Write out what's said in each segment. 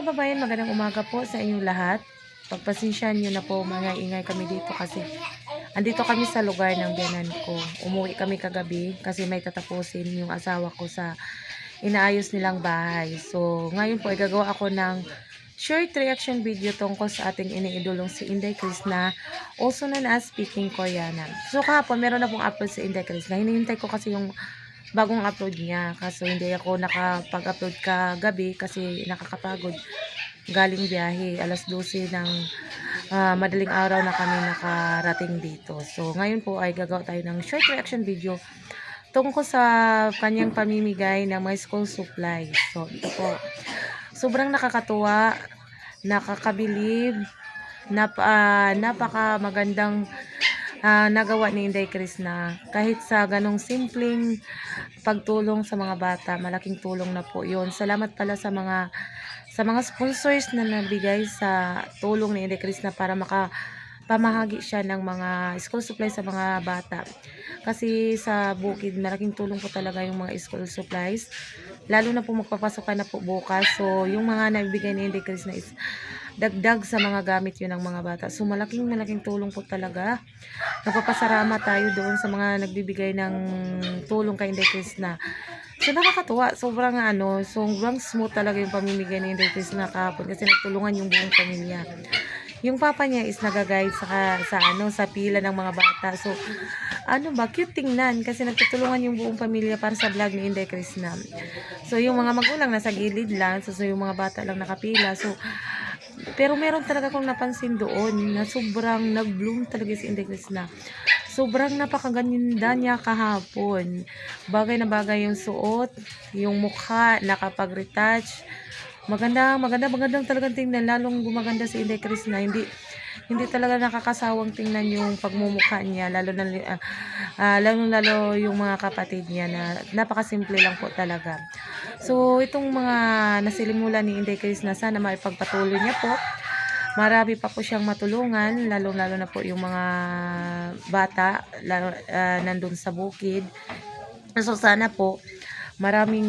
kababayan, magandang umaga po sa inyong lahat. Pagpasensyahan niyo na po, mga ingay kami dito kasi andito kami sa lugar ng biyanan ko. Umuwi kami kagabi kasi may tatapusin yung asawa ko sa inaayos nilang bahay. So, ngayon po ay gagawa ako ng short reaction video tungkol sa ating iniidolong si Inday Krishna, also known as Speaking Koreana. So, kahapon meron na pong upload si Inday Krishna. Hinihintay ko kasi yung bagong upload niya. Kaso hindi ako nakapag-upload kagabi kasi nakakapagod. Galing biyahe. Alas 12 ng madaling araw na kami nakarating dito. So, ngayon po ay gagawa tayo ng short reaction video tungkol sa kanyang pamimigay ng mga school supplies. So, ito po. Sobrang nakakatuwa, nakakabilib, napaka magandang nagawa ni Inday Krishna. Kahit sa ganong simpleng pagtulong sa mga bata, malaking tulong na po yun. Salamat pala sa mga sponsors na nabigay sa tulong ni Inday Krishna para pamahagi siya ng mga school supplies sa mga bata. Kasi sa bukid, malaking tulong po talaga yung mga school supplies. Lalo na po magpapasok ka na po bukas. So, yung mga naibigay ni Inday Krishna is dagdag sa mga gamit yun ng mga bata. So, malaking tulong po talaga. Nagpapasalamat tayo doon sa mga nagbibigay ng tulong kay Inday Krishna. So, nakakatuwa. Sobrang smooth talaga yung pamimigay ni Inday Krishna kahapon kasi nagtulungan yung buong pamilya. Yung papa niya is nagagayad sa pila ng mga bata. So, cute tingnan kasi nagtutulungan yung buong pamilya para sa vlog ni Inday Krishna. So, yung mga magulang nasa gilid lang. So, yung mga bata lang nakapila. So, pero meron talaga akong napansin doon na sobrang nag-bloom talaga si Inday Krishna. Sobrang napakaganda niya kahapon. Bagay na bagay yung suot, yung mukha, nakapag-retouch. Magandang talagang tingnan. Lalong gumaganda si Inday Krishna. Hindi talaga nakakasawang tingnan yung pagmumukha niya. Lalo yung mga kapatid niya na napakasimple lang po talaga. So, itong mga nasilimulan ni Inday Krishna, sana maipagpatuloy niya po. Marami pa po siyang matulungan, lalo na po yung mga bata, nandun sa bukid. So, sana po, maraming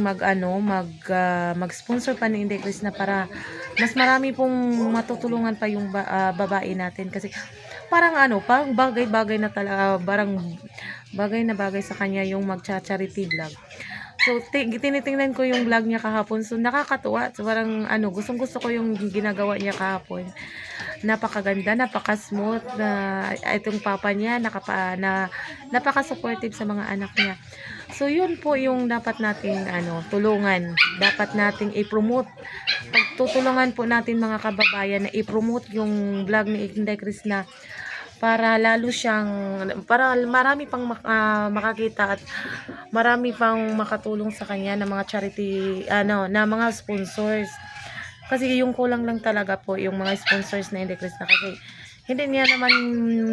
mag-sponsor pa ni Inday Krishna para mas marami pong matutulungan pa yung babae natin. Kasi, parang bagay-bagay na talaga, parang bagay na bagay sa kanya yung mag-charity vlog. So, tinitingnan ko yung vlog niya kahapon. So, nakakatuwa. So, parang gustong-gusto ko yung ginagawa niya kahapon. Napakaganda, napaka-smooth na itong papa niya, napaka-supportive sa mga anak niya. So, yun po yung dapat nating tulungan. Dapat nating i-promote. Pagtutulungan po natin mga kababayan na i-promote yung vlog ni Inday Krishna para para marami pang makakita at marami pang makatulong sa kanya ng mga charity, na mga sponsors. Kasi yung kulang lang talaga po yung mga sponsors na Inday Krishna kasi hindi niya naman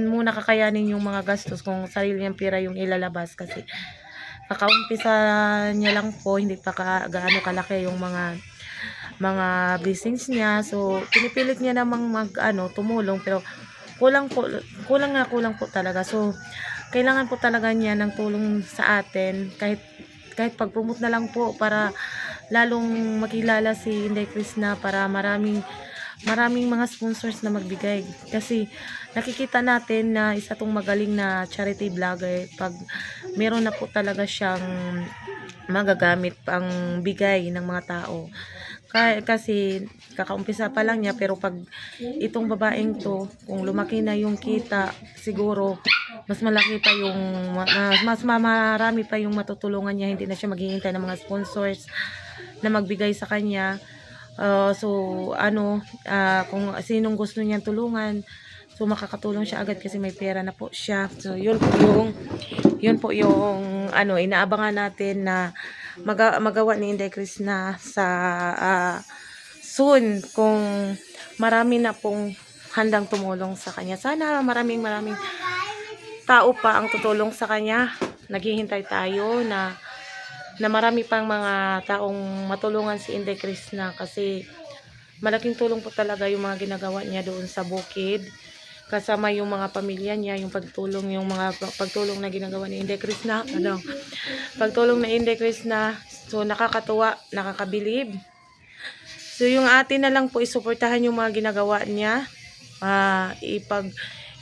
muna kakayanin yung mga gastos kung sarili niyang pera yung ilalabas kasi kakaumpisa niya lang po, hindi pa gaano kalaki yung mga blessings niya. So, pinipilit niya namang tumulong pero kulang po talaga. So, kailangan po talaga niya ng tulong sa atin kahit pag-promote na lang po para lalong makilala si Inday Krishna para maraming mga sponsors na magbigay. Kasi nakikita natin na isa tong magaling na charity vlogger pag meron na po talaga siyang magagamit pang bigay ng mga tao. Kasi kakaumpisa pa lang niya pero pag itong babaeng to, kung lumaki na yung kita, siguro mas malaki pa yung mas marami pa yung matutulungan niya, hindi na siya maghihintay ng mga sponsors na magbigay sa kanya. Kung sinong gusto niyang tulungan, so makakatulong siya agad kasi may pera na po siya. So yun po yung inaabangan natin na magawa ni Inday Krishna sa soon kung marami na pong handang tumulong sa kanya. Sana maraming tao pa ang tutulong sa kanya. Naghihintay tayo na marami pang mga taong matulungan si Inday Krishna kasi malaking tulong po talaga yung mga ginagawa niya doon sa bukid. Kasama yung mga pamilya niya, yung pagtulong na ginagawa ni Inday Krishna, pagtulong na Inday Krishna. So, nakakatuwa, nakakabilib. So yung atin na lang po isuportahan yung mga ginagawa niya.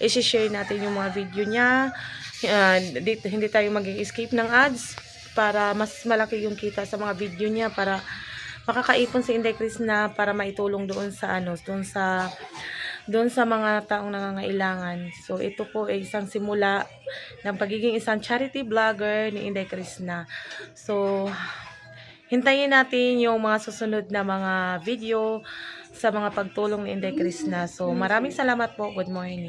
I-share natin yung mga video niya. Dito, hindi tayo mag-escape ng ads para mas malaki yung kita sa mga video niya, para makakaipon si Inday Chris na para maitulong doon sa doon sa mga taong nangangailangan. So ito po ay isang simula ng pagiging isang charity vlogger ni Inday Chris na. So hintayin natin yung mga susunod na mga video sa mga pagtulong ni Inday Chris na. So maraming salamat po. Good morning.